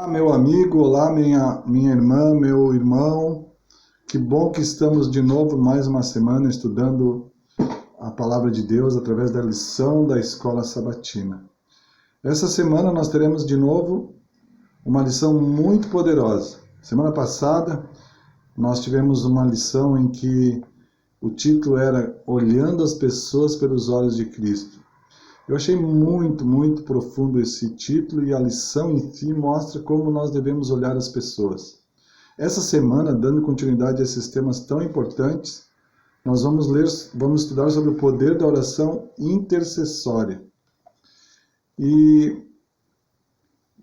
Olá, meu amigo, olá, minha irmã, meu irmão. Que bom que estamos de novo mais uma semana estudando a palavra de Deus através da lição da Escola Sabatina. Essa semana nós teremos de novo uma lição muito poderosa. Semana passada nós tivemos uma lição em que o título era Olhando as Pessoas pelos Olhos de Cristo. Eu achei muito profundo esse título e a lição em si mostra como nós devemos olhar as pessoas. Essa semana, dando continuidade a esses temas tão importantes, nós vamos estudar sobre o poder da oração intercessória. E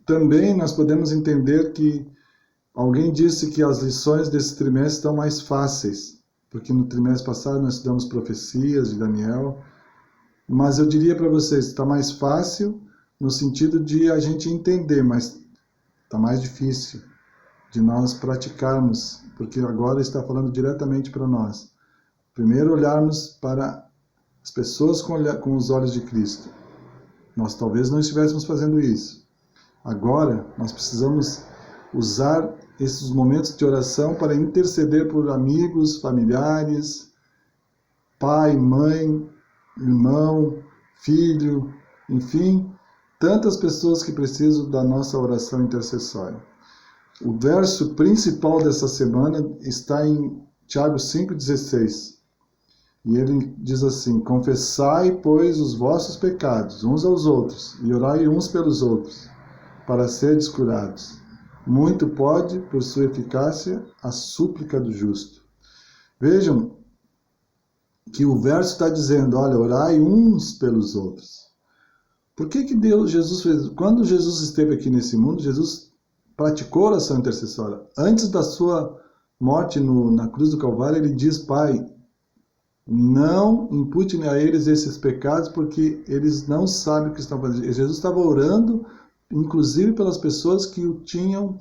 também nós podemos entender que alguém disse que as lições desse trimestre estão mais fáceis, porque no trimestre passado nós estudamos profecias de Daniel. Mas eu diria para vocês, está mais fácil no sentido de a gente entender, mas está mais difícil de nós praticarmos, porque agora está falando diretamente para nós. Primeiro olharmos para as pessoas com os olhos de Cristo. Nós talvez não estivéssemos fazendo isso. Agora nós precisamos usar esses momentos de oração para interceder por amigos, familiares, pai, mãe, irmão, filho, enfim, tantas pessoas que precisam da nossa oração intercessória. O verso principal dessa semana está em Tiago 5,16. E ele diz assim: Confessai, pois, os vossos pecados uns aos outros, e orai uns pelos outros, para seres curados. Muito pode, por sua eficácia, a súplica do justo. Vejam que o verso está dizendo, olha, orai uns pelos outros. Por que Jesus fez? Quando Jesus esteve aqui nesse mundo, Jesus praticou oração intercessória. Antes da sua morte na cruz do Calvário, ele diz, Pai, não impute a eles esses pecados, porque eles não sabem o que estão fazendo. Jesus estava orando, inclusive pelas pessoas que o tinham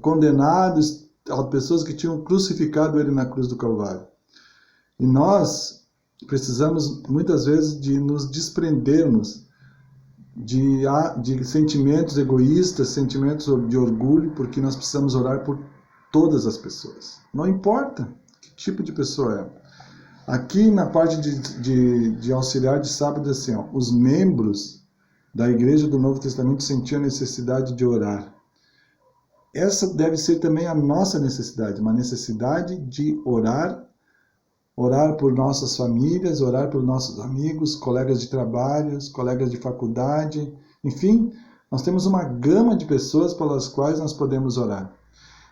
condenado, as pessoas que tinham crucificado ele na cruz do Calvário. E nós precisamos, muitas vezes, de nos desprendermos de sentimentos egoístas, sentimentos de orgulho, porque nós precisamos orar por todas as pessoas. Não importa que tipo de pessoa é. Aqui na parte de auxiliar de sábado, assim, ó, os membros da Igreja do Novo Testamento sentiam a necessidade de orar. Essa deve ser também a nossa necessidade, uma necessidade de orar por nossas famílias, orar por nossos amigos, colegas de trabalho, colegas de faculdade, enfim, nós temos uma gama de pessoas pelas quais nós podemos orar.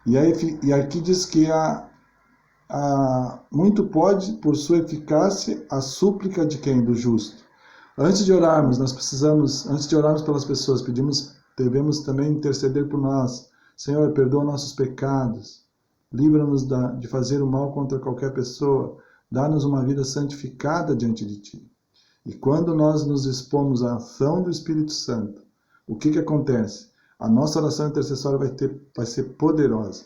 E aqui diz que muito pode, por sua eficácia, a súplica de quem? Do justo. Antes de orarmos pelas pessoas, devemos também interceder por nós. Senhor, perdoa nossos pecados, livra-nos de fazer o mal contra qualquer pessoa, dá-nos uma vida santificada diante de Ti. E quando nós nos expomos à ação do Espírito Santo, o que acontece? A nossa oração intercessória vai ser poderosa.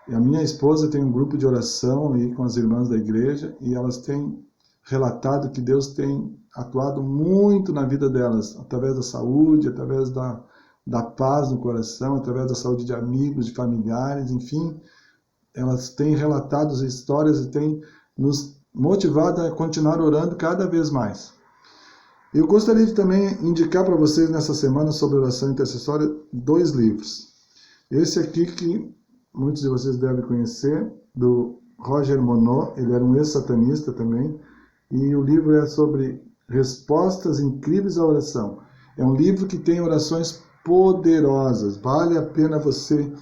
E a minha esposa tem um grupo de oração aí com as irmãs da igreja, e elas têm relatado que Deus tem atuado muito na vida delas, através da saúde, através da paz no coração, através da saúde de amigos, de familiares, enfim. Elas têm relatado as histórias e têm nos motivado a continuar orando cada vez mais. Eu gostaria de também indicar para vocês nessa semana sobre oração intercessória 2 livros. Esse aqui que muitos de vocês devem conhecer, do Roger Monod, ele era um ex-satanista também, e o livro é sobre respostas incríveis à oração. É um livro que tem orações poderosas, vale a pena você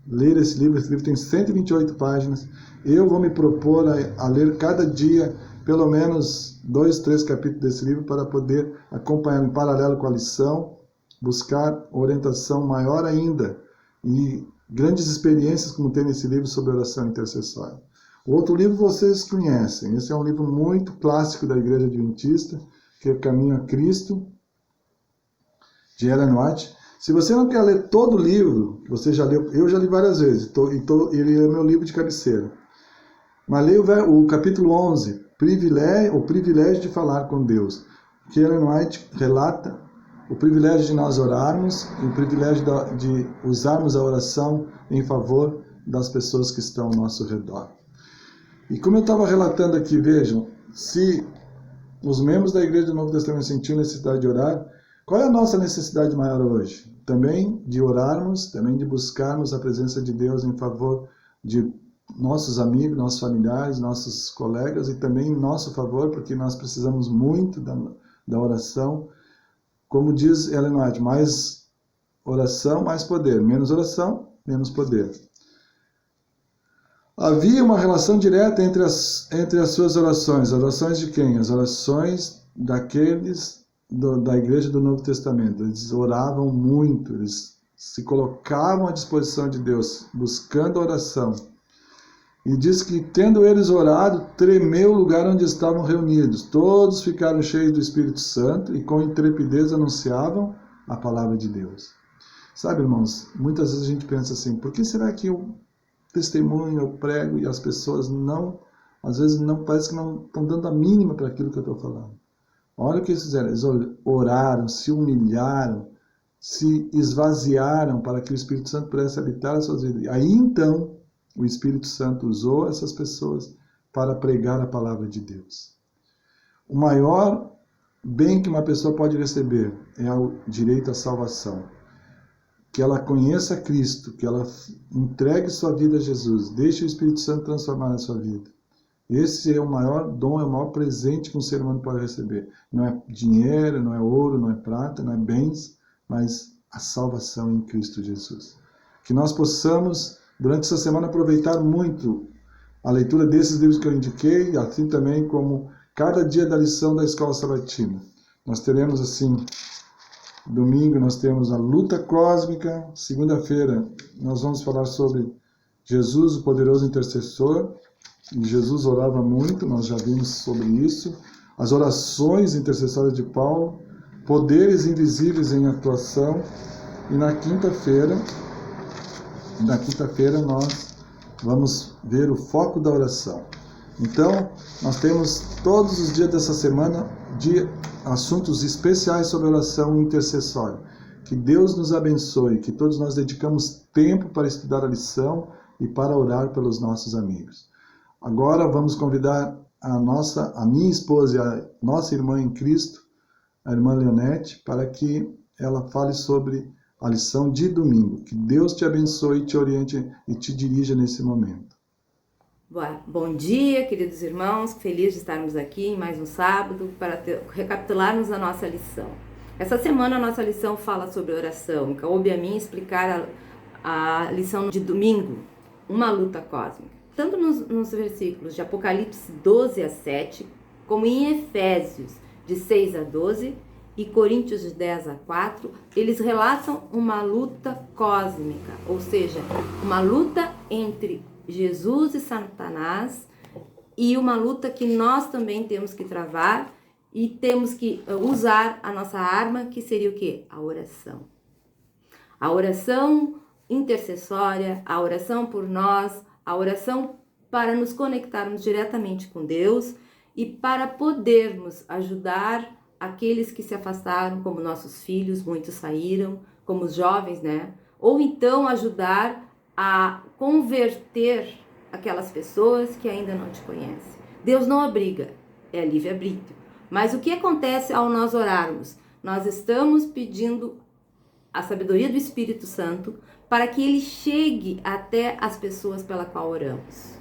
ler esse livro tem 128 páginas. Eu vou me propor a ler cada dia pelo menos 2, 3 capítulos desse livro para poder acompanhar em paralelo com a lição, buscar orientação maior ainda e grandes experiências como tem nesse livro sobre oração intercessória. O outro livro vocês conhecem, esse é um livro muito clássico da Igreja Adventista, que é Caminho a Cristo, de Ellen White. Se você não quer ler todo o livro, que você já leu, eu já li várias vezes, ele é meu livro de cabeceira. Mas leia o capítulo 11, o privilégio de falar com Deus, que Ellen White relata o privilégio de nós orarmos e o privilégio de usarmos a oração em favor das pessoas que estão ao nosso redor. E como eu estava relatando aqui, vejam, se os membros da Igreja do Novo Testamento sentiam necessidade de orar, qual é a nossa necessidade maior hoje? Também de orarmos, também de buscarmos a presença de Deus em favor de nossos amigos, nossos familiares, nossos colegas e também em nosso favor, porque nós precisamos muito da oração. Como diz Ellen White, mais oração, mais poder. Menos oração, menos poder. Havia uma relação direta entre as suas orações. Orações de quem? As orações daqueles da Igreja do Novo Testamento. Eles oravam muito, eles se colocavam à disposição de Deus, buscando a oração. E diz que, tendo eles orado, tremeu o lugar onde estavam reunidos. Todos ficaram cheios do Espírito Santo e com intrepidez anunciavam a palavra de Deus. Sabe, irmãos, muitas vezes a gente pensa assim, por que será que eu testemunho, eu prego e as pessoas não, às vezes não, parece que não estão dando a mínima para aquilo que eu estou falando. Olha o que eles fizeram, eles oraram, se humilharam, se esvaziaram para que o Espírito Santo pudesse habitar as suas vidas. Aí então, o Espírito Santo usou essas pessoas para pregar a palavra de Deus. O maior bem que uma pessoa pode receber é o direito à salvação. Que ela conheça Cristo, que ela entregue sua vida a Jesus, deixe o Espírito Santo transformar na sua vida. Esse é o maior dom, é o maior presente que um ser humano pode receber. Não é dinheiro, não é ouro, não é prata, não é bens, mas a salvação em Cristo Jesus. Que nós possamos, durante essa semana, aproveitar muito a leitura desses livros que eu indiquei, assim também como cada dia da lição da Escola Sabatina. Nós teremos, assim, domingo nós temos a luta cósmica, segunda-feira nós vamos falar sobre Jesus, o poderoso intercessor, e Jesus orava muito, nós já vimos sobre isso, as orações intercessórias de Paulo, poderes invisíveis em atuação, e na quinta-feira nós vamos ver o foco da oração. Então, nós temos todos os dias dessa semana de assuntos especiais sobre oração intercessória. Que Deus nos abençoe, que todos nós dedicamos tempo para estudar a lição e para orar pelos nossos amigos. Agora vamos convidar a minha esposa e a nossa irmã em Cristo, a irmã Leonete, para que ela fale sobre a lição de domingo. Que Deus te abençoe, te oriente e te dirija nesse momento. Bom dia, queridos irmãos, feliz de estarmos aqui em mais um sábado para recapitularmos a nossa lição. Essa semana a nossa lição fala sobre oração, e cabe a mim explicar a lição de domingo, uma luta cósmica. Tanto nos versículos de Apocalipse 12 a 7, como em Efésios de 6 a 12 e Coríntios de 10 a 4, eles relatam uma luta cósmica, ou seja, uma luta entre Jesus e Satanás, e uma luta que nós também temos que travar e temos que usar a nossa arma, que seria o quê? A oração. A oração intercessória, a oração por nós, a oração para nos conectarmos diretamente com Deus e para podermos ajudar aqueles que se afastaram, como nossos filhos, muitos saíram, como os jovens, né? Ou então ajudar a converter aquelas pessoas que ainda não te conhecem. Deus não obriga, é livre-arbítrio. Mas o que acontece ao nós orarmos? Nós estamos pedindo a sabedoria do Espírito Santo para que ele chegue até as pessoas pela qual oramos.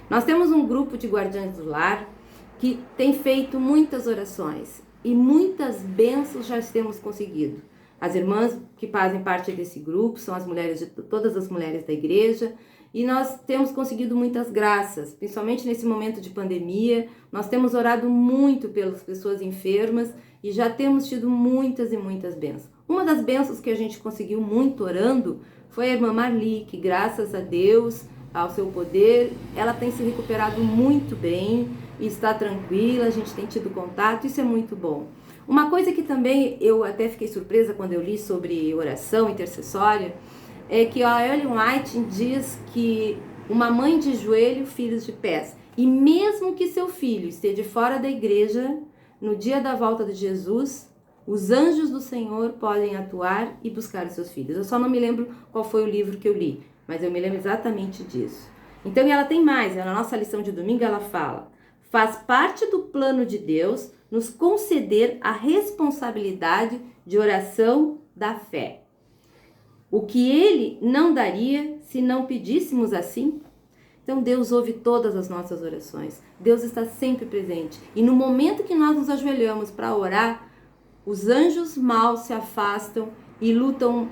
Nós temos um grupo de guardiães do lar que tem feito muitas orações e muitas bênçãos já temos conseguido. As irmãs que fazem parte desse grupo são as mulheres de todas as mulheres da igreja e nós temos conseguido muitas graças, principalmente nesse momento de pandemia. Nós temos orado muito pelas pessoas enfermas e já temos tido muitas e muitas bênçãos. Uma das bênçãos que a gente conseguiu muito orando foi a irmã Marli, que graças a Deus, ao seu poder, ela tem se recuperado muito bem e está tranquila, a gente tem tido contato, isso é muito bom. Uma coisa que também eu até fiquei surpresa quando eu li sobre oração intercessória, é que a Ellen White diz que uma mãe de joelho, filhos de pés. E mesmo que seu filho esteja fora da igreja, no dia da volta de Jesus, os anjos do Senhor podem atuar e buscar os seus filhos. Eu só não me lembro qual foi o livro que eu li, mas eu me lembro exatamente disso. Então, e ela tem mais, na nossa lição de domingo ela fala: faz parte do plano de Deus nos conceder a responsabilidade de oração da fé. O que Ele não daria se não pedíssemos assim? Então Deus ouve todas as nossas orações. Deus está sempre presente. E no momento que nós nos ajoelhamos para orar, os anjos maus se afastam e lutam,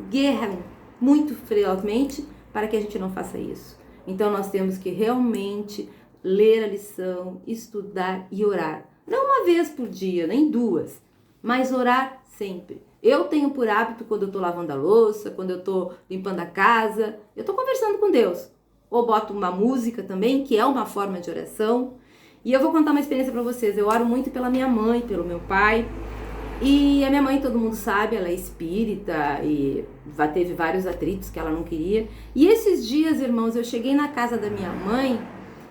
guerram muito ferozmente para que a gente não faça isso. Então nós temos que realmente ler a lição, estudar e orar. Não uma vez por dia, nem duas, mas orar sempre. Eu tenho por hábito, quando eu estou lavando a louça, quando eu estou limpando a casa, eu estou conversando com Deus. Ou boto uma música também, que é uma forma de oração. E eu vou contar uma experiência para vocês. Eu oro muito pela minha mãe, pelo meu pai. E a minha mãe, todo mundo sabe, ela é espírita e teve vários atritos que ela não queria. E esses dias, irmãos, eu cheguei na casa da minha mãe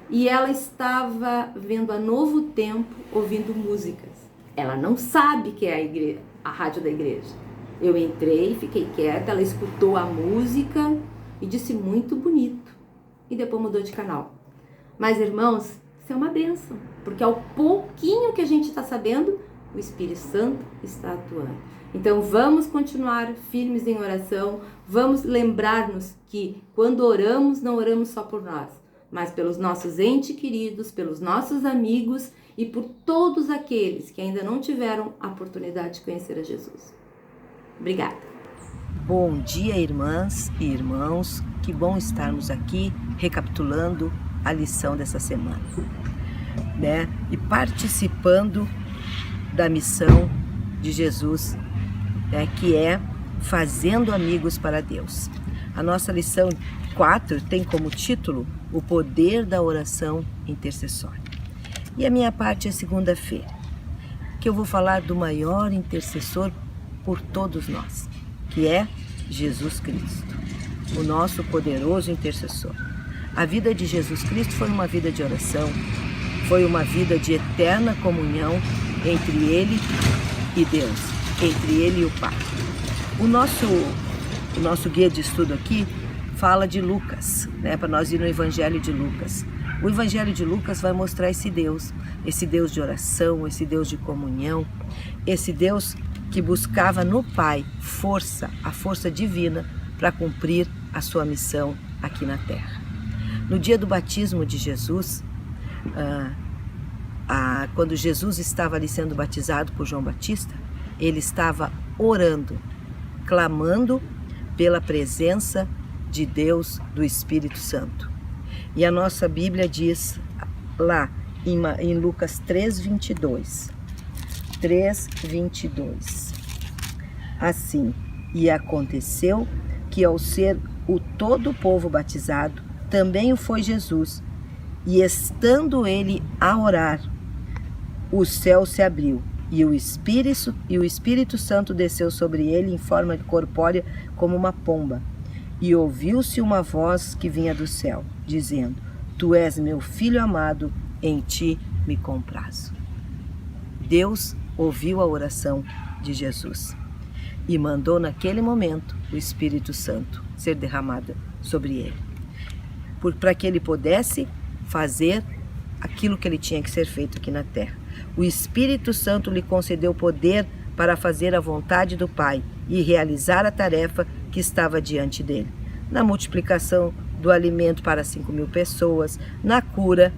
e ela estava vendo a Novo Tempo, ouvindo músicas. Ela não sabe que é a rádio da igreja. Eu entrei, fiquei quieta, ela escutou a música e disse muito bonito. E depois mudou de canal. Mas, irmãos, isso é uma bênção, porque ao pouquinho que a gente está sabendo, o Espírito Santo está atuando. Então vamos continuar firmes em oração, vamos lembrar-nos que quando oramos, não oramos só por nós, mas pelos nossos entes queridos, pelos nossos amigos e por todos aqueles que ainda não tiveram a oportunidade de conhecer a Jesus. Obrigada. Bom dia, irmãs e irmãos, que bom estarmos aqui recapitulando a lição dessa semana, né? E participando da missão de Jesus, né? Que é fazendo amigos para Deus. A nossa lição 4 tem como título o poder da oração intercessória. E a minha parte é segunda-feira, que eu vou falar do maior intercessor por todos nós, que é Jesus Cristo, o nosso poderoso intercessor. A vida de Jesus Cristo foi uma vida de oração, foi uma vida de eterna comunhão entre Ele e Deus, entre Ele e o Pai. O nosso guia de estudo aqui fala de Lucas, né, para nós ir no Evangelho de Lucas. O Evangelho de Lucas vai mostrar esse Deus de oração, esse Deus de comunhão, esse Deus que buscava no Pai a força divina para cumprir a sua missão aqui na terra. No dia do batismo de Jesus, quando Jesus estava ali sendo batizado por João Batista, ele estava orando, clamando pela presença de Deus, do Espírito Santo. E a nossa Bíblia diz lá em Lucas 3:22, assim: e aconteceu que ao ser todo o povo batizado, também o foi Jesus, e estando ele a orar, o céu se abriu, e o Espírito Santo desceu sobre ele em forma corpórea como uma pomba, e ouviu-se uma voz que vinha do céu, dizendo: Tu és meu filho amado, em ti me comprazo. Deus ouviu a oração de Jesus e mandou naquele momento o Espírito Santo ser derramado sobre ele, para que ele pudesse fazer aquilo que ele tinha que ser feito aqui na terra. O Espírito Santo lhe concedeu poder para fazer a vontade do Pai e realizar a tarefa que estava diante dele, na multiplicação do alimento para 5.000 pessoas, na cura,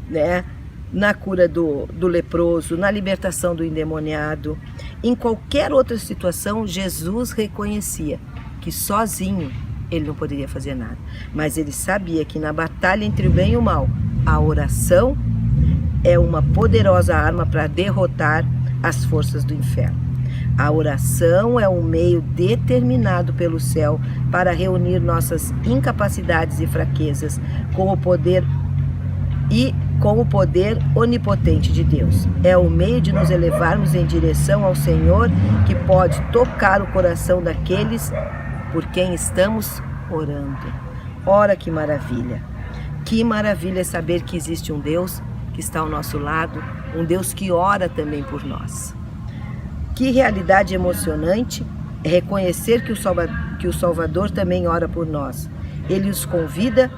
né? Na cura do leproso, na libertação do endemoniado. Em qualquer outra situação, Jesus reconhecia que sozinho ele não poderia fazer nada. Mas ele sabia que na batalha entre o bem e o mal, a oração é uma poderosa arma para derrotar as forças do inferno. A oração é um meio determinado pelo céu para reunir nossas incapacidades e fraquezas com o poder onipotente de Deus. É o meio de nos elevarmos em direção ao Senhor, que pode tocar o coração daqueles por quem estamos orando. Ora, que maravilha! Que maravilha saber que existe um Deus que está ao nosso lado, um Deus que ora também por nós. Que realidade emocionante é reconhecer que o Salvador também ora por nós. Ele os convida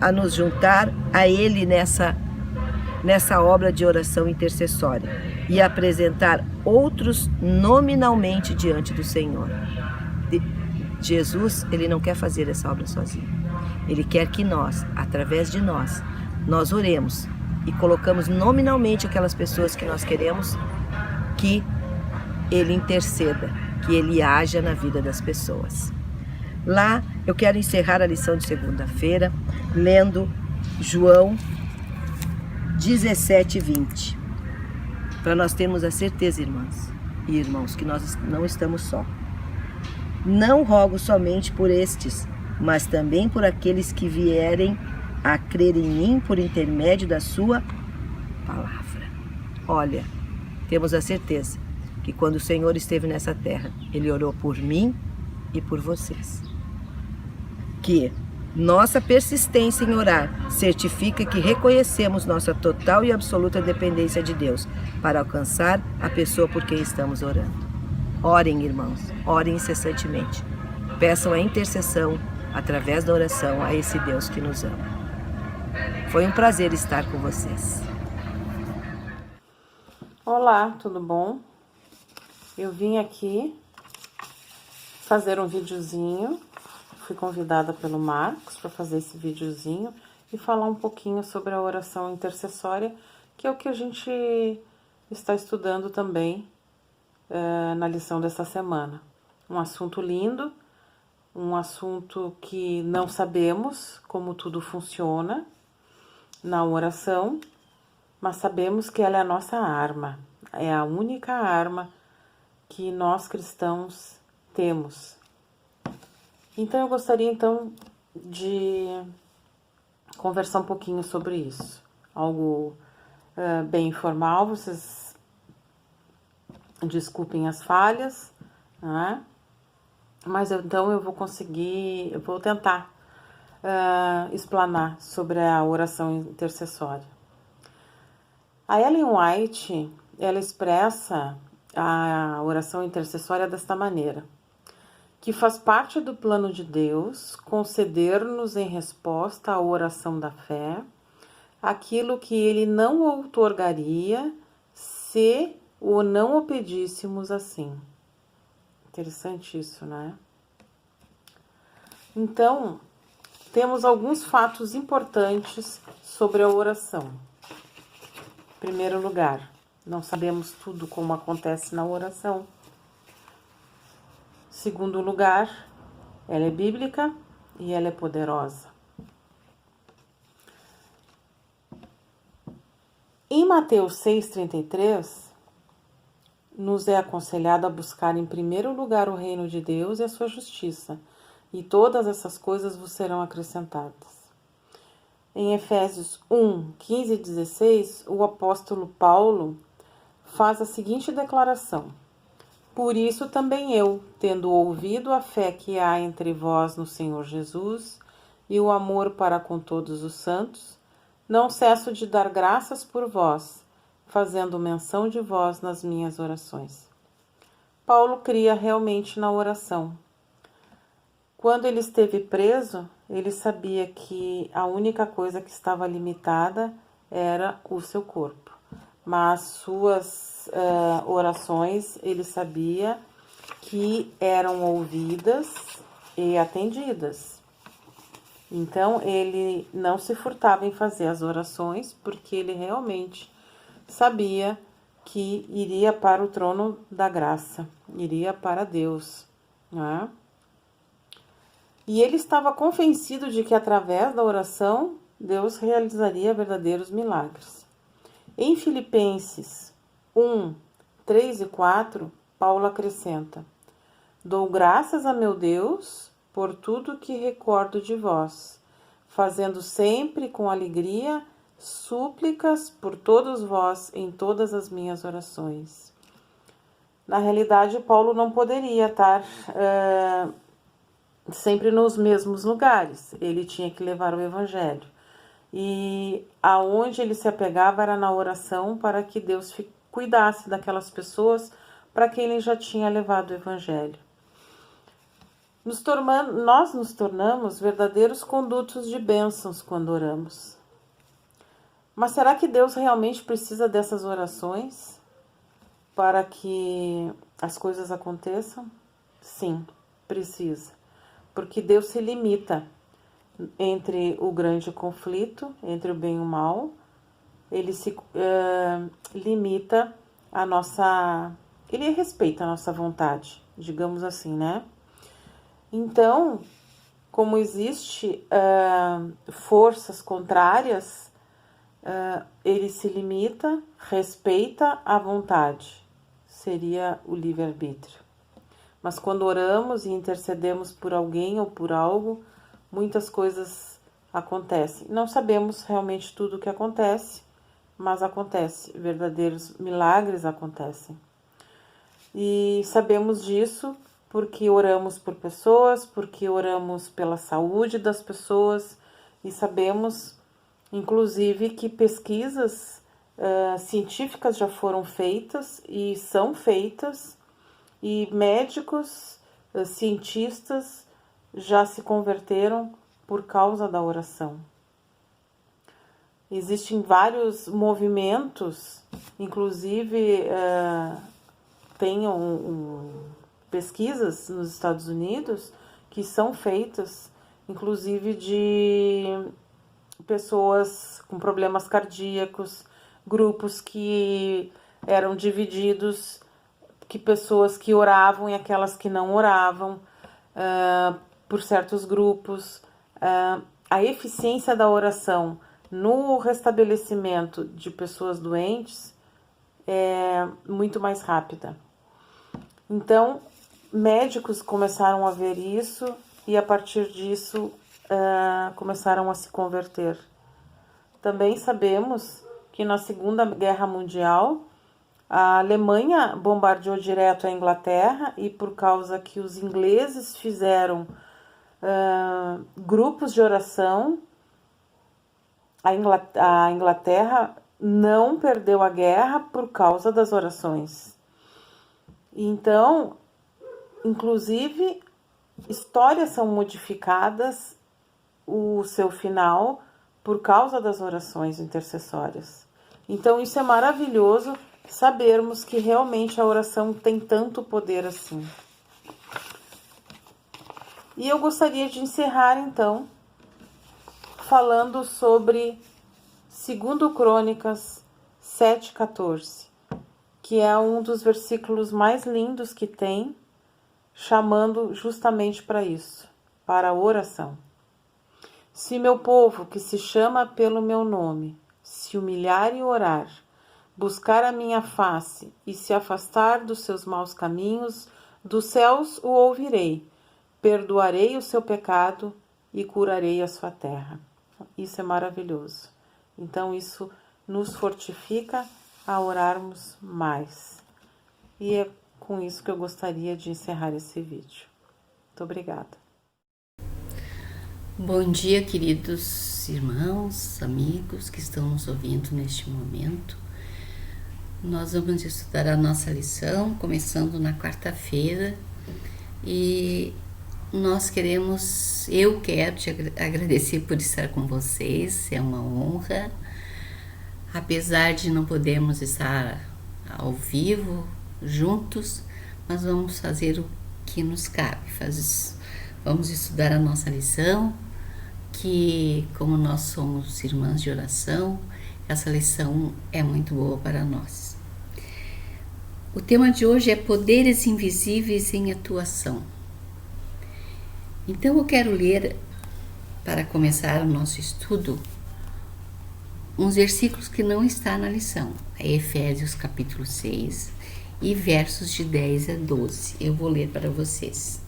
a nos juntar a Ele nessa obra de oração intercessória e apresentar outros nominalmente diante do Senhor. Jesus, Ele não quer fazer essa obra sozinho. Ele quer que nós, através de nós oremos e colocamos nominalmente aquelas pessoas que nós queremos que Ele interceda, que Ele haja na vida das pessoas. Lá, eu quero encerrar a lição de segunda-feira lendo João 17:20, para nós termos a certeza, irmãs e irmãos, que nós não estamos só. Não rogo somente por estes, mas também por aqueles que vierem a crer em mim por intermédio da sua palavra. Olha, temos a certeza que quando o Senhor esteve nessa terra, Ele orou por mim e por vocês. Que nossa persistência em orar certifica que reconhecemos nossa total e absoluta dependência de Deus para alcançar a pessoa por quem estamos orando. Orem, irmãos, orem incessantemente. Peçam a intercessão através da oração a esse Deus que nos ama. Foi um prazer estar com vocês. Olá, tudo bom? Eu vim aqui fazer um videozinho. Fui convidada pelo Marcos para fazer esse videozinho e falar um pouquinho sobre a oração intercessória, que é o que a gente está estudando também na lição dessa semana. Um assunto lindo, um assunto que não sabemos como tudo funciona na oração, mas sabemos que ela é a nossa arma, é a única arma que nós cristãos temos. Então eu gostaria de conversar um pouquinho sobre isso, algo bem informal, vocês desculpem as falhas, né? Mas então eu vou tentar explanar sobre a oração intercessória. A Ellen White, ela expressa a oração intercessória desta maneira: que faz parte do plano de Deus conceder-nos em resposta à oração da fé aquilo que Ele não outorgaria se o não o pedíssemos assim. Interessante isso, né? Então, temos alguns fatos importantes sobre a oração. Em primeiro lugar, não sabemos tudo como acontece na oração. Segundo lugar, ela é bíblica e ela é poderosa. Em Mateus 6,33, nos é aconselhado a buscar em primeiro lugar o reino de Deus e a sua justiça, e todas essas coisas vos serão acrescentadas. Em Efésios 1, 15 e 16, o apóstolo Paulo faz a seguinte declaração: por isso também eu, tendo ouvido a fé que há entre vós no Senhor Jesus e o amor para com todos os santos, não cesso de dar graças por vós, fazendo menção de vós nas minhas orações. Paulo cria realmente na oração. Quando ele esteve preso, ele sabia que a única coisa que estava limitada era o seu corpo. Mas suas orações, ele sabia que eram ouvidas e atendidas. Então, ele não se furtava em fazer as orações, porque ele realmente sabia que iria para o trono da graça, iria para Deus, né? E ele estava convencido de que através da oração, Deus realizaria verdadeiros milagres. Em Filipenses 1, 3 e 4, Paulo acrescenta: dou graças a meu Deus por tudo que recordo de vós, fazendo sempre com alegria súplicas por todos vós em todas as minhas orações. Na realidade, Paulo não poderia estar sempre nos mesmos lugares. Ele tinha que levar o evangelho. E aonde ele se apegava era na oração para que Deus cuidasse daquelas pessoas para quem ele já tinha levado o Evangelho. Nós nos tornamos verdadeiros condutos de bênçãos quando oramos. Mas será que Deus realmente precisa dessas orações para que as coisas aconteçam? Sim, precisa. Porque Deus se limita entre o grande conflito, entre o bem e o mal. Ele se limita a nossa... Ele respeita a nossa vontade, digamos assim, né? Então, como existe forças contrárias, ele se limita, respeita a vontade. Seria o livre-arbítrio. Mas quando oramos e intercedemos por alguém ou por algo, muitas coisas acontecem. Não sabemos realmente tudo o que acontece, mas acontece. Verdadeiros milagres acontecem. E sabemos disso porque oramos por pessoas, porque oramos pela saúde das pessoas e sabemos, inclusive, que pesquisas científicas já foram feitas e são feitas e médicos, cientistas já se converteram por causa da oração. Existem vários movimentos, inclusive tem pesquisas nos Estados Unidos que são feitas, inclusive de pessoas com problemas cardíacos, grupos que eram divididos, que pessoas que oravam e aquelas que não oravam, por certos grupos. A eficiência da oração no restabelecimento de pessoas doentes é muito mais rápida. Então, médicos começaram a ver isso e a partir disso começaram a se converter. Também sabemos que na Segunda Guerra Mundial a Alemanha bombardeou direto a Inglaterra e por causa que os ingleses fizeram grupos de oração, a Inglaterra não perdeu a guerra por causa das orações. Então, inclusive, histórias são modificadas, o seu final, por causa das orações intercessórias. Então, isso é maravilhoso, sabermos que realmente a oração tem tanto poder assim. E eu gostaria de encerrar, então, falando sobre 2 Crônicas 7,14, que é um dos versículos mais lindos que tem, chamando justamente para isso, para a oração. Se meu povo, que se chama pelo meu nome, se humilhar e orar, buscar a minha face e se afastar dos seus maus caminhos, dos céus o ouvirei, perdoarei o seu pecado e curarei a sua terra. Isso é maravilhoso. Então isso nos fortifica a orarmos mais. E é com isso que eu gostaria de encerrar esse vídeo. Muito obrigada. Bom dia, queridos irmãos, amigos que estão nos ouvindo neste momento. Nós vamos estudar a nossa lição, começando na quarta-feira, e eu quero te agradecer por estar com vocês, é uma honra, apesar de não podermos estar ao vivo, juntos, mas vamos fazer o que nos cabe, vamos estudar a nossa lição, que como nós somos irmãs de oração, essa lição é muito boa para nós. O tema de hoje é poderes invisíveis em atuação. Então eu quero ler, para começar o nosso estudo, uns versículos que não estão na lição. É Efésios capítulo 6 e versos de 10 a 12. Eu vou ler para vocês.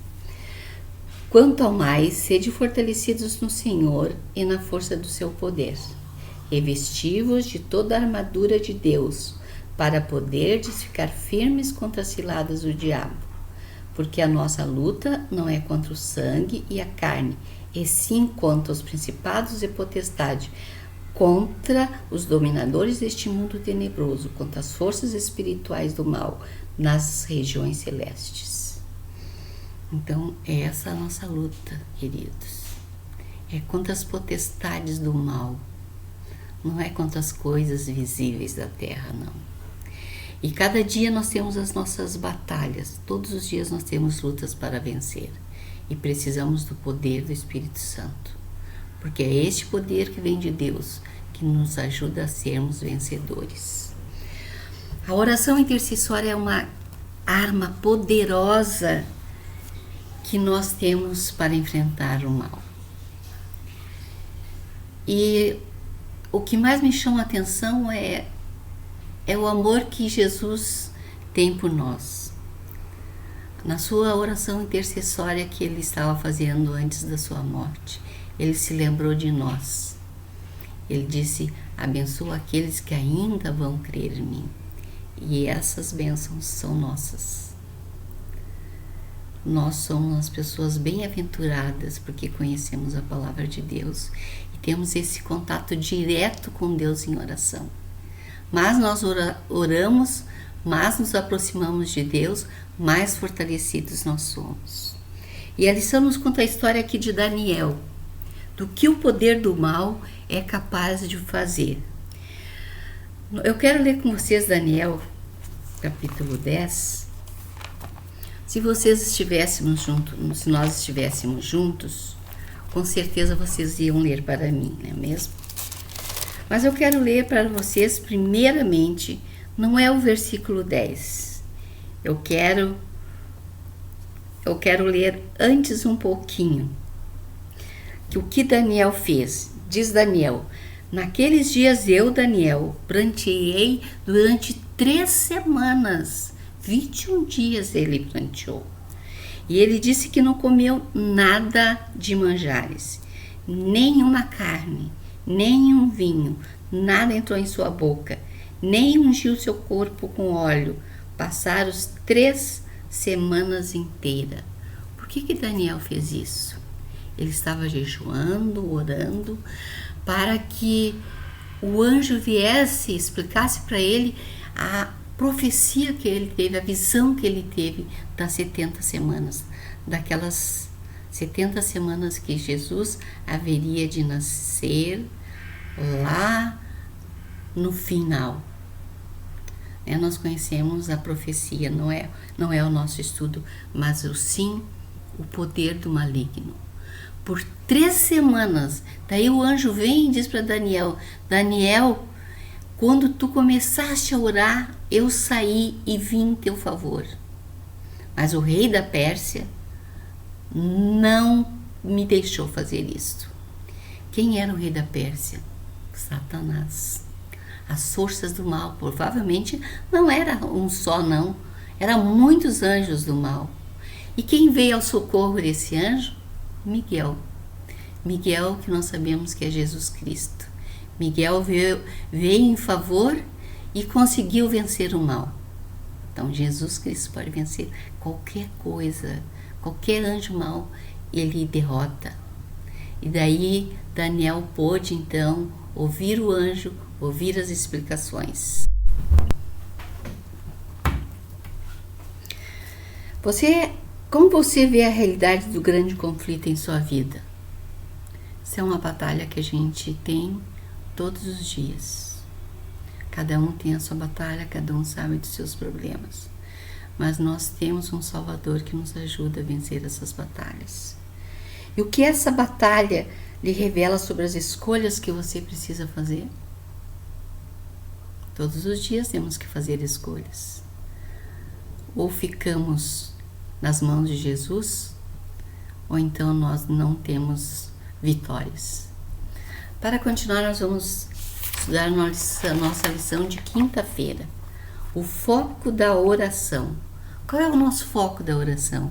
Quanto ao mais, sede fortalecidos no Senhor e na força do seu poder. Revesti-vos de toda a armadura de Deus, para poderdes ficar firmes contra as ciladas do diabo. Porque a nossa luta não é contra o sangue e a carne, e sim contra os principados e potestades, contra os dominadores deste mundo tenebroso, contra as forças espirituais do mal nas regiões celestes. Então, é essa a nossa luta, queridos. É contra as potestades do mal. Não é contra as coisas visíveis da terra, não. E cada dia nós temos as nossas batalhas. Todos os dias nós temos lutas para vencer. E precisamos do poder do Espírito Santo. Porque é este poder que vem de Deus que nos ajuda a sermos vencedores. A oração intercessória é uma arma poderosa que nós temos para enfrentar o mal. E o que mais me chama a atenção é o amor que Jesus tem por nós. Na sua oração intercessória que ele estava fazendo antes da sua morte, ele se lembrou de nós. Ele disse: abençoa aqueles que ainda vão crer em mim. E essas bênçãos são nossas. Nós somos as pessoas bem-aventuradas porque conhecemos a palavra de Deus e temos esse contato direto com Deus em oração. Mas nós oramos, mais nos aproximamos de Deus, mais fortalecidos nós somos. E a lição nos conta a história aqui de Daniel, do que o poder do mal é capaz de fazer. Eu quero ler com vocês Daniel, capítulo 10. Se vocês estivéssemos juntos, se nós estivéssemos juntos, com certeza vocês iam ler para mim, não é mesmo? Mas eu quero ler para vocês, primeiramente, não é o versículo 10. Eu quero ler antes um pouquinho. Que o que Daniel fez? Diz Daniel: naqueles dias eu, Daniel, pranteei durante 3 semanas. 21 dias ele pranteou. E ele disse que não comeu nada de manjares, nenhuma carne, nenhum vinho, nada entrou em sua boca, nem ungiu seu corpo com óleo. Passaram 3 semanas inteiras. Por que Daniel fez isso? Ele estava jejuando, orando, para que o anjo viesse e explicasse para ele a profecia que ele teve, a visão que ele teve das 70 semanas, daquelas 70 semanas que Jesus haveria de nascer lá no final. Nós conhecemos a profecia, não é o nosso estudo, mas sim o poder do maligno. Por 3 semanas, daí o anjo vem e diz para Daniel: Daniel, quando tu começaste a orar, eu saí e vim em teu favor. Mas o rei da Pérsia não me deixou fazer isto. Quem era o rei da Pérsia? Satanás. As forças do mal, provavelmente não era um só, não. Eram muitos anjos do mal. E quem veio ao socorro desse anjo? Miguel. Miguel, que nós sabemos que é Jesus Cristo. Miguel veio em favor e conseguiu vencer o mal. Então Jesus Cristo pode vencer qualquer coisa, qualquer anjo mau, ele derrota. E daí Daniel pôde então ouvir o anjo, ouvir as explicações. Como você vê a realidade do grande conflito em sua vida? Isso é uma batalha que a gente tem todos os dias. Cada um tem a sua batalha, cada um sabe dos seus problemas. Mas nós temos um Salvador que nos ajuda a vencer essas batalhas. E o que essa batalha lhe revela sobre as escolhas que você precisa fazer? Todos os dias temos que fazer escolhas. Ou ficamos nas mãos de Jesus, ou então nós não temos vitórias. Para continuar, nós vamos estudar a nossa lição de quinta-feira. O foco da oração. Qual é o nosso foco da oração?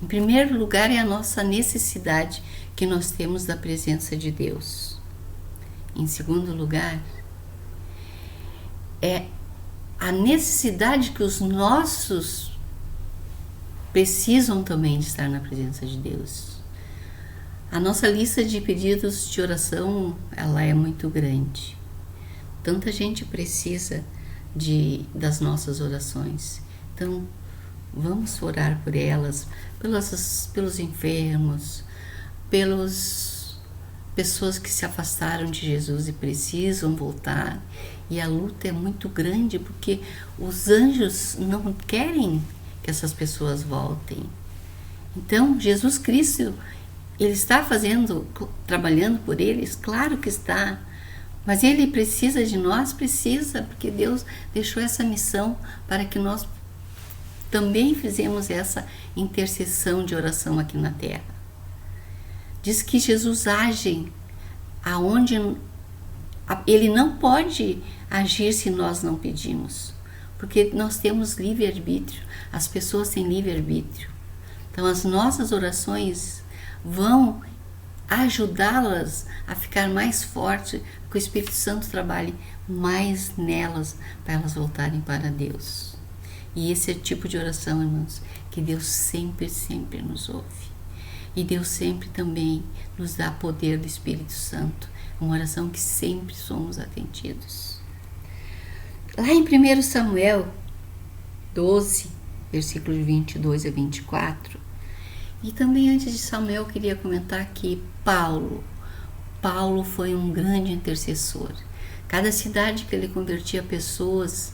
Em primeiro lugar, é a nossa necessidade que nós temos da presença de Deus. Em segundo lugar, é a necessidade que os nossos precisam também de estar na presença de Deus. A nossa lista de pedidos de oração, ela é muito grande. Tanta gente precisa das nossas orações. Então, vamos orar por elas, pelos enfermos, pelas pessoas que se afastaram de Jesus e precisam voltar. E a luta é muito grande porque os anjos não querem que essas pessoas voltem. Então, Jesus Cristo, Ele está trabalhando por eles? Claro que está. Mas Ele precisa de nós? Precisa, porque Deus deixou essa missão para que nós também fizemos essa intercessão de oração aqui na terra. Diz que Jesus age aonde Ele não pode agir se nós não pedimos, porque nós temos livre-arbítrio, as pessoas têm livre-arbítrio. Então as nossas orações vão ajudá-las a ficar mais fortes, que o Espírito Santo trabalhe mais nelas para elas voltarem para Deus. E esse é o tipo de oração, irmãos, que Deus sempre, sempre nos ouve. E Deus sempre também nos dá poder do Espírito Santo, uma oração que sempre somos atendidos. Lá em 1 Samuel 12, versículos 22 a 24, e também antes de Samuel eu queria comentar que Paulo foi um grande intercessor. Cada cidade que ele convertia pessoas,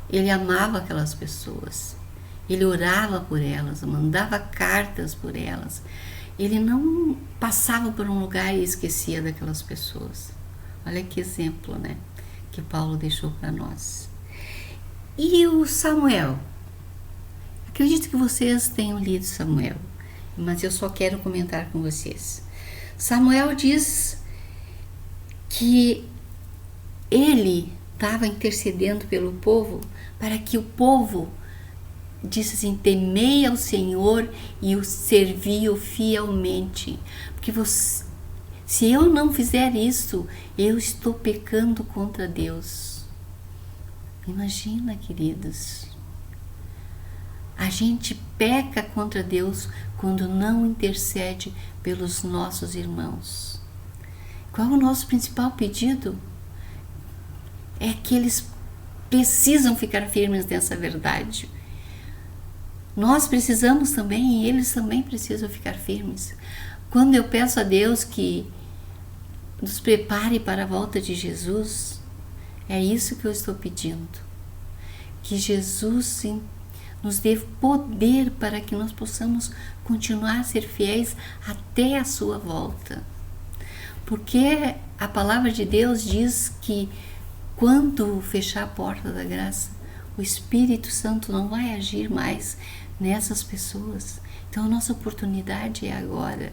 ele amava aquelas pessoas. Ele orava por elas, mandava cartas por elas. Ele não passava por um lugar e esquecia daquelas pessoas. Olha que exemplo, né? Que Paulo deixou para nós. E o Samuel? Acredito que vocês tenham lido Samuel, mas eu só quero comentar com vocês. Samuel diz que ele estava intercedendo pelo povo para que o povo disse assim: temei ao Senhor e o servi-o fielmente, porque se eu não fizer isso, eu estou pecando contra Deus. Imagina, queridos, a gente peca contra Deus quando não intercede pelos nossos irmãos. Qual é o nosso principal pedido? É que eles precisam ficar firmes nessa verdade. Nós precisamos também, e eles também precisam ficar firmes. Quando eu peço a Deus que nos prepare para a volta de Jesus, é isso que eu estou pedindo. Que Jesus nos dê poder para que nós possamos continuar a ser fiéis até a sua volta. Porque a palavra de Deus diz que quando fechar a porta da graça, o Espírito Santo não vai agir mais nessas pessoas. Então a nossa oportunidade é agora.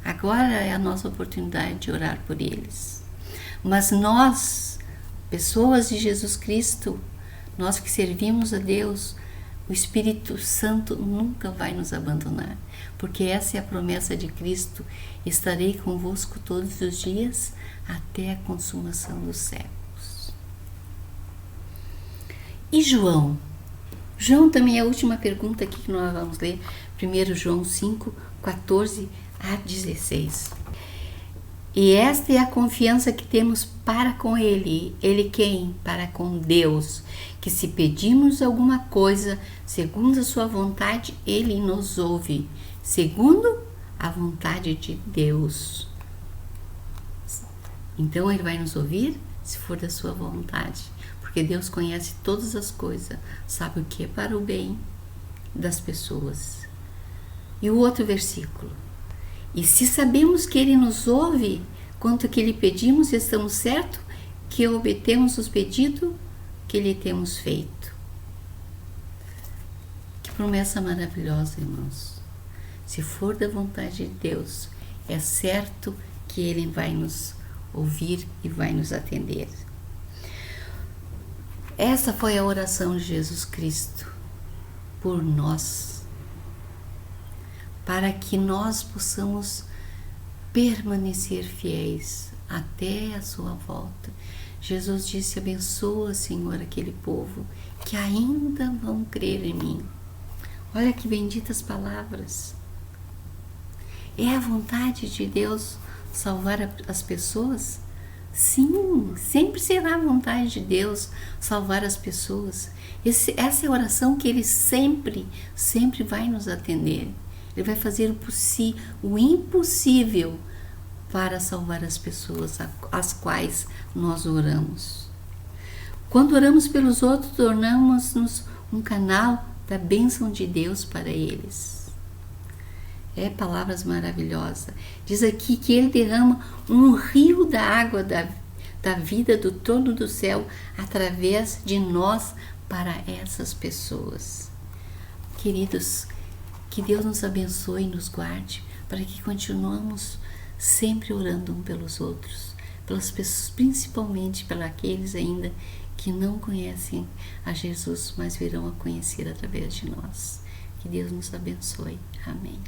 Agora é a nossa oportunidade de orar por eles. Mas nós, pessoas de Jesus Cristo, nós que servimos a Deus, o Espírito Santo nunca vai nos abandonar, porque essa é a promessa de Cristo: estarei convosco todos os dias até a consumação dos séculos. E João? João também é a última pergunta aqui que nós vamos ler, 1 João 5, 14 a 16. E esta é a confiança que temos para com Ele. Ele quem? Para com Deus. Que se pedimos alguma coisa segundo a sua vontade, Ele nos ouve. Segundo a vontade de Deus. Então Ele vai nos ouvir se for da sua vontade. Porque Deus conhece todas as coisas. Sabe o que é para o bem das pessoas. E o outro versículo. E se sabemos que Ele nos ouve, quanto que lhe pedimos, estamos certos que obtemos os pedidos que lhe temos feito. Que promessa maravilhosa, irmãos. Se for da vontade de Deus, é certo que Ele vai nos ouvir e vai nos atender. Essa foi a oração de Jesus Cristo por nós, para que nós possamos permanecer fiéis até a sua volta. Jesus disse: abençoa, Senhor, aquele povo que ainda vão crer em mim. Olha que benditas palavras. É a vontade de Deus salvar as pessoas? Sim, sempre será a vontade de Deus salvar as pessoas. Essa é a oração que Ele sempre vai nos atender. Ele vai fazer o impossível para salvar as pessoas às quais nós oramos. Quando oramos pelos outros, tornamos-nos um canal da bênção de Deus para eles. Palavras maravilhosas. Diz aqui que Ele derrama um rio da água da vida do trono do céu através de nós para essas pessoas. Queridos, que Deus nos abençoe e nos guarde para que continuemos sempre orando um pelos outros, pelas pessoas, principalmente pelos ainda que não conhecem a Jesus, mas virão a conhecer através de nós. Que Deus nos abençoe. Amém.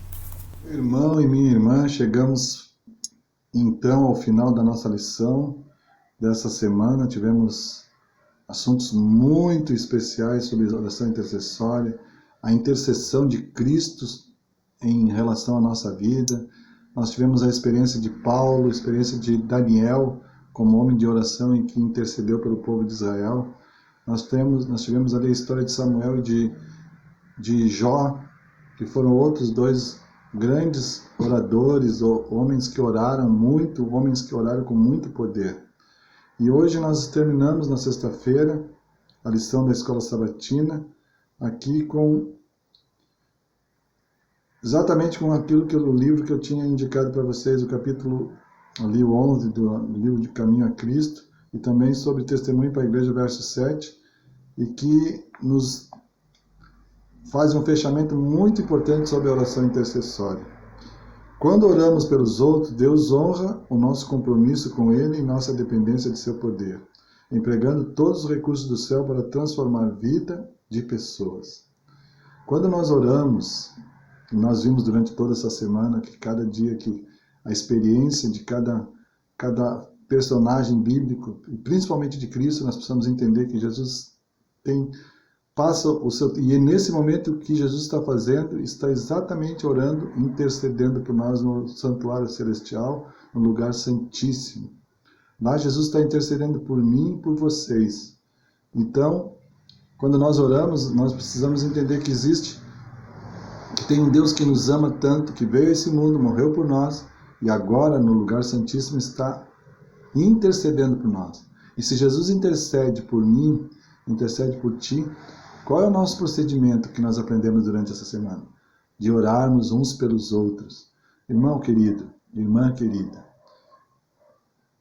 Irmão e minha irmã, chegamos então ao final da nossa lição dessa semana. Tivemos assuntos muito especiais sobre oração intercessória, a intercessão de Cristo em relação à nossa vida. Nós tivemos a experiência de Paulo, a experiência de Daniel, como homem de oração em que intercedeu pelo povo de Israel. Nós tivemos ali a história de Samuel e de Jó, que foram outros dois grandes oradores, homens que oraram muito, homens que oraram com muito poder. E hoje nós terminamos na sexta-feira a lição da Escola Sabatina, aqui exatamente com aquilo o livro que eu tinha indicado para vocês, o capítulo ali, o 11 do livro de Caminho a Cristo, e também sobre Testemunho para a Igreja, verso 7, e que nos faz um fechamento muito importante sobre a oração intercessória. Quando oramos pelos outros, Deus honra o nosso compromisso com Ele e nossa dependência de seu poder, empregando todos os recursos do céu para transformar a vida de pessoas. Quando nós oramos, nós vimos durante toda essa semana que cada dia que a experiência de cada personagem bíblico, e principalmente de Cristo, nós precisamos entender que Jesus passa o seu... E nesse momento o que Jesus está fazendo, está exatamente orando, intercedendo por nós no santuário celestial, no lugar santíssimo. Lá Jesus está intercedendo por mim e por vocês. Então, quando nós oramos, nós precisamos entender que tem um Deus que nos ama tanto, que veio a esse mundo, morreu por nós, e agora no lugar santíssimo está intercedendo por nós. E se Jesus intercede por mim, intercede por ti, qual é o nosso procedimento que nós aprendemos durante essa semana? De orarmos uns pelos outros. Irmão querido, irmã querida,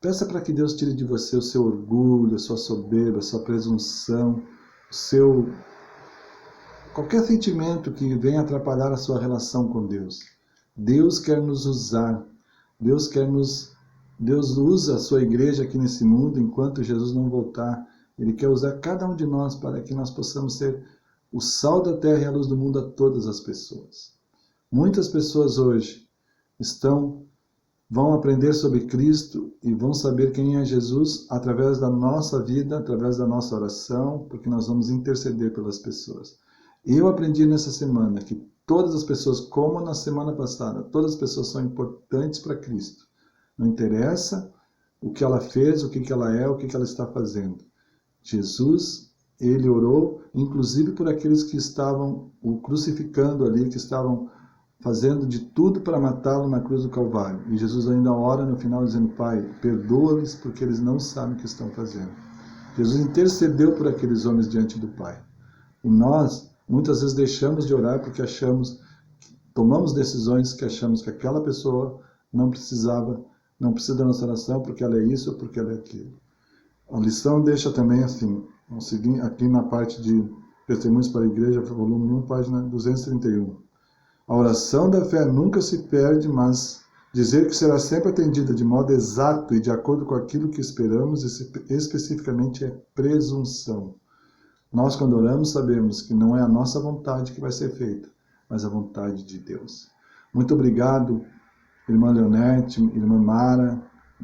peça para que Deus tire de você o seu orgulho, a sua soberba, a sua presunção, qualquer sentimento que venha atrapalhar a sua relação com Deus. Deus quer nos usar. Deus usa a sua igreja aqui nesse mundo enquanto Jesus não voltar. Ele quer usar cada um de nós para que nós possamos ser o sal da terra e a luz do mundo a todas as pessoas. Muitas pessoas hoje vão aprender sobre Cristo e vão saber quem é Jesus através da nossa vida, através da nossa oração, porque nós vamos interceder pelas pessoas. Eu aprendi nessa semana que todas as pessoas, como na semana passada, todas as pessoas são importantes para Cristo. Não interessa o que ela fez, o que ela é, o que ela está fazendo. Jesus, ele orou, inclusive por aqueles que estavam o crucificando ali, que estavam fazendo de tudo para matá-lo na cruz do Calvário. E Jesus ainda ora no final dizendo: Pai, perdoa-lhes porque eles não sabem o que estão fazendo. Jesus intercedeu por aqueles homens diante do Pai. E nós, muitas vezes, deixamos de orar porque tomamos decisões que achamos que aquela pessoa não precisa da nossa oração porque ela é isso ou porque ela é aquilo. A lição deixa também assim, aqui na parte de Testemunhos para a Igreja, volume 1, página 231. A oração da fé nunca se perde, mas dizer que será sempre atendida de modo exato e de acordo com aquilo que esperamos, especificamente é presunção. Nós, quando oramos, sabemos que não é a nossa vontade que vai ser feita, mas a vontade de Deus. Muito obrigado, irmã Leonete, irmã Mara,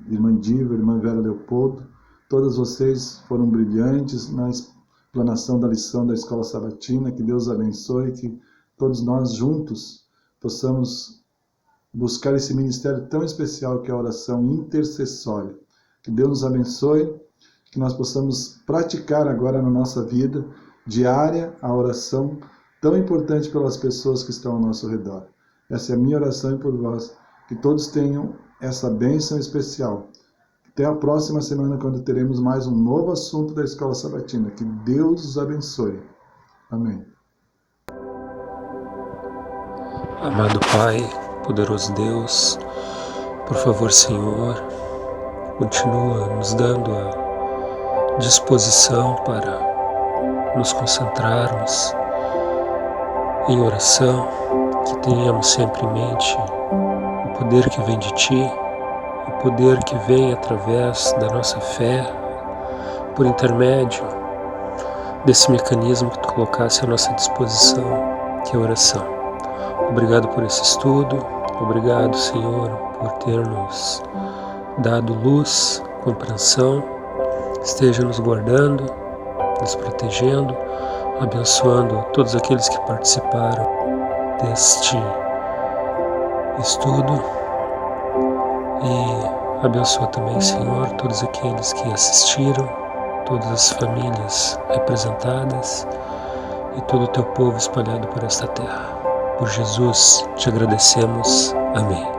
irmã Diva, irmã Vera Leopoldo. Todas vocês foram brilhantes na explanação da lição da Escola Sabatina. Que Deus abençoe, que todos nós juntos possamos buscar esse ministério tão especial que é a oração intercessória. Que Deus nos abençoe, que nós possamos praticar agora na nossa vida diária a oração tão importante pelas pessoas que estão ao nosso redor. Essa é a minha oração e por vós, que todos tenham essa bênção especial. Até a próxima semana, quando teremos mais um novo assunto da Escola Sabatina. Que Deus os abençoe. Amém. Amado Pai, poderoso Deus, por favor, Senhor, continua nos dando a disposição para nos concentrarmos em oração, que tenhamos sempre em mente o poder que vem de Ti, o poder que vem através da nossa fé, por intermédio desse mecanismo que Tu colocasse à nossa disposição, que é a oração. Obrigado por esse estudo, obrigado, Senhor, por ter nos dado luz, compreensão. Esteja nos guardando, nos protegendo, abençoando todos aqueles que participaram deste estudo e abençoa também, Senhor, todos aqueles que assistiram, todas as famílias representadas e todo o Teu povo espalhado por esta terra. Por Jesus te agradecemos. Amém.